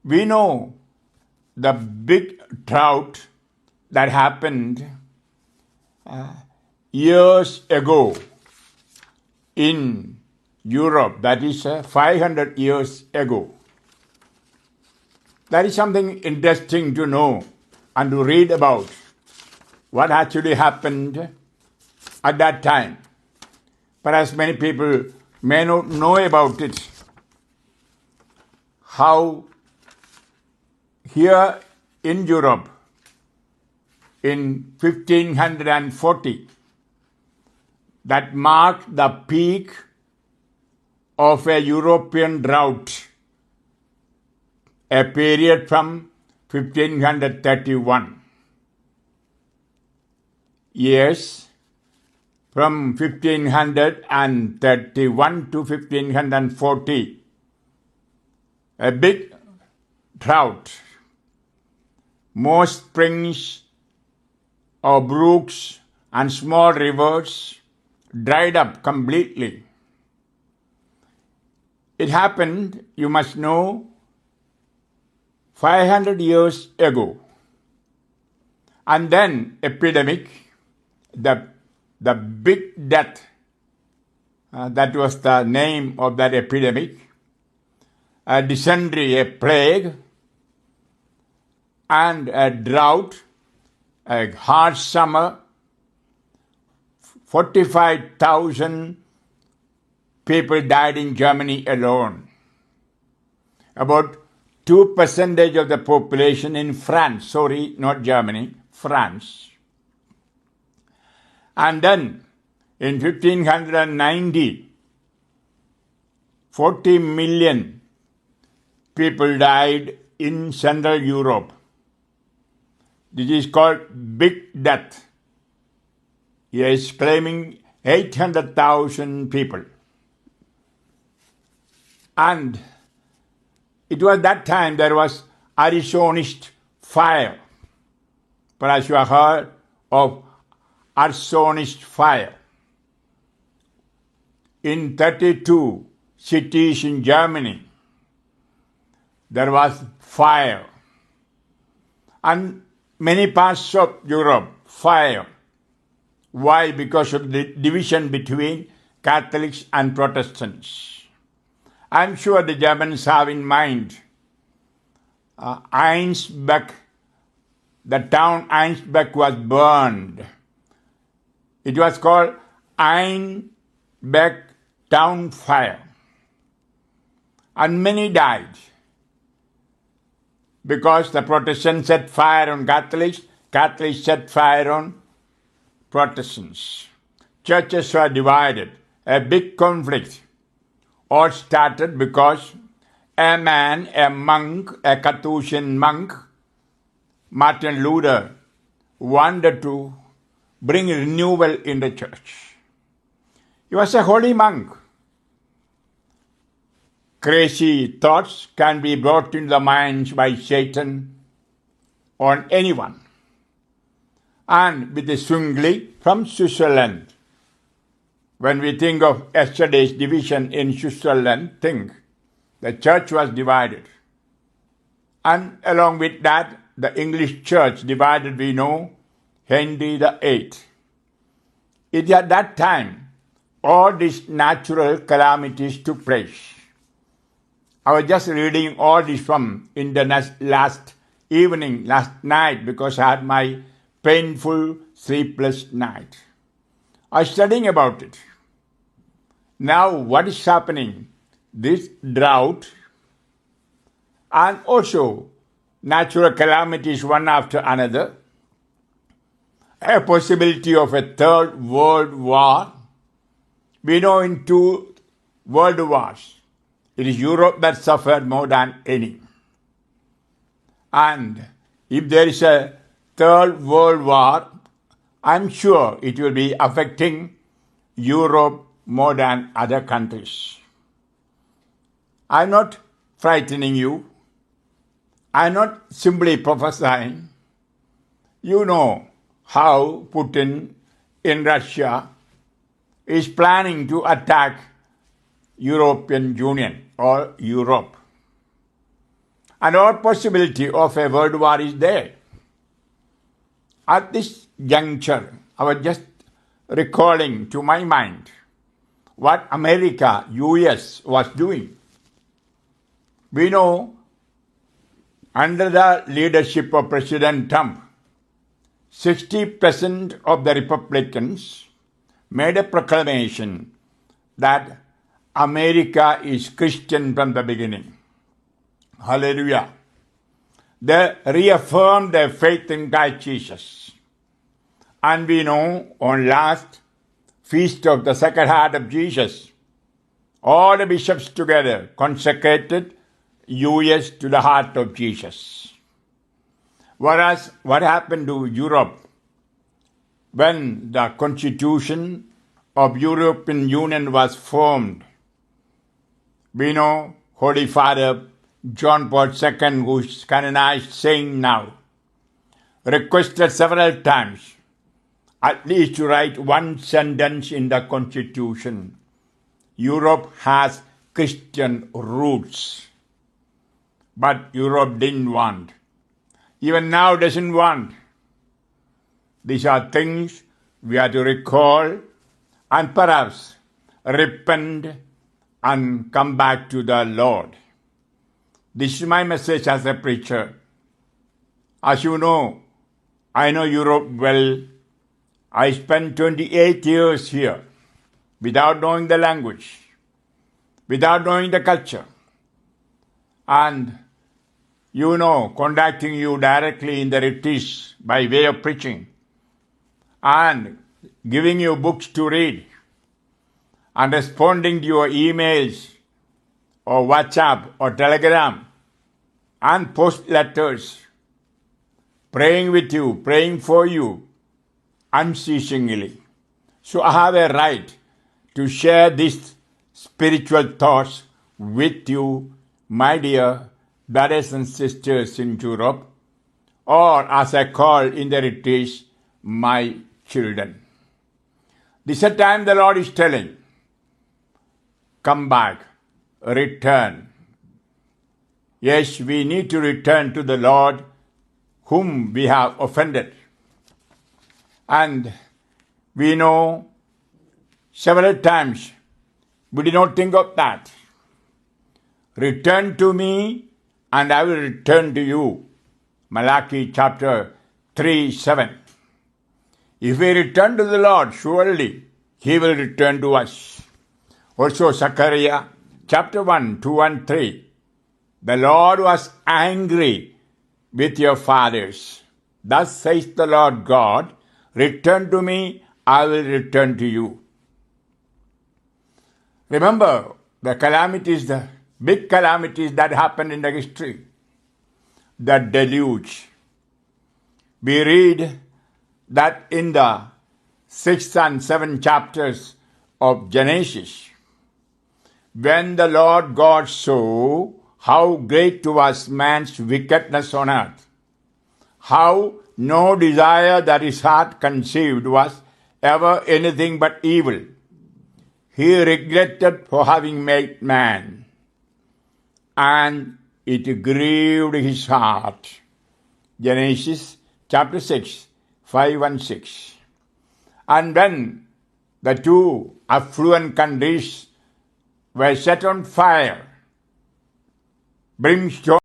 We know the big drought that happened years ago in Europe, that is 500 years ago. That is something interesting to know and to read about what actually happened at that time. Perhaps many people may not know about it. How here in Europe in 1540, that marked the peak of a European drought, a period from 1531. Yes, from 1531 to 1540, a big drought. Most springs or brooks and small rivers dried up completely. It happened, you must know, 500 years ago. And then epidemic, the big death, that was the name of that epidemic, a dysentery, a plague, and a drought, a harsh summer. 45,000 people died in Germany alone. About 2% of the population in France, sorry, not Germany, France. And then in 1590, 40 million people died in Central Europe. This is called Big Death. He is claiming 800,000 people. And it was that time there was arsonist fire. Perhaps you have heard of arsonist fire. In 32 cities in Germany, there was fire. And many parts of Europe, fire. Why? Because of the division between Catholics and Protestants. I'm sure the Germans have in mind Einsbeck. The town Einsbeck was burned. It was called Einsbeck town fire. And many died because the Protestants set fire on Catholics, Catholics set fire on Protestants. Churches were divided. A big conflict all started because a man, a monk, a Catholic monk, Martin Luther, wanted to bring renewal in the church. He was a holy monk. Crazy thoughts can be brought into the minds by Satan on anyone. And with the Zwingli from Switzerland, when we think of yesterday's division in Switzerland, think the church was divided. And along with that, the English church divided, we know, Henry VIII. It at that time, all these natural calamities took place. I was just reading all this from internet last night, because I had my painful sleepless night. I was studying about it. Now what is happening? This drought and also natural calamities one after another, a possibility of a third world war. We know in 2 world wars, it is Europe that suffered more than any. And if there is a third world war, I'm sure it will be affecting Europe more than other countries. I'm not frightening you. I'm not simply prophesying. You know how Putin in Russia is planning to attack European Union or Europe. and all possibility of a world war is there. At this juncture, I was just recalling to my mind what America, US was doing. We know under the leadership of President Trump, 60% of the Republicans made a proclamation that America is Christian from the beginning. Hallelujah. They reaffirmed their faith in Christ Jesus. And we know on last feast of the Sacred Heart of Jesus, all the bishops together consecrated US to the heart of Jesus. Whereas what happened to Europe when the Constitution of European Union was formed? We know Holy Father John Paul II, who is canonized saint now, requested several times at least to write one sentence in the Constitution. Europe has Christian roots. But Europe didn't want. Even now doesn't want. These are things we have to recall and perhaps repent and come back to the Lord. This is my message as a preacher. As you know, I know Europe well. I spent 28 years here without knowing the language, without knowing the culture. And you know, contacting you directly in the retreats by way of preaching and giving you books to read and responding to your emails or WhatsApp or Telegram and post letters, praying with you, praying for you unceasingly. So I have a right to share these spiritual thoughts with you, my dear brothers and sisters in Europe, or as I call in the retreats, my children. This is a time the Lord is telling, come back, return. Yes, we need to return to the Lord whom we have offended. And we know several times we did not think of that. Return to me and I will return to you. Malachi chapter 3:7. If we return to the Lord, surely He will return to us. Also Zechariah chapter 1, 2 and 3. The Lord was angry with your fathers. Thus says the Lord God, return to me, I will return to you. Remember the calamities, the big calamities that happened in the history. The deluge. We read that in the 6th and 7th chapters of Genesis, when the Lord God saw how great was man's wickedness on earth, how no desire that his heart conceived was ever anything but evil, he regretted for having made man, and it grieved his heart. Genesis chapter 6, 5 and 6. And when the two affluent countries were set on fire, brimstone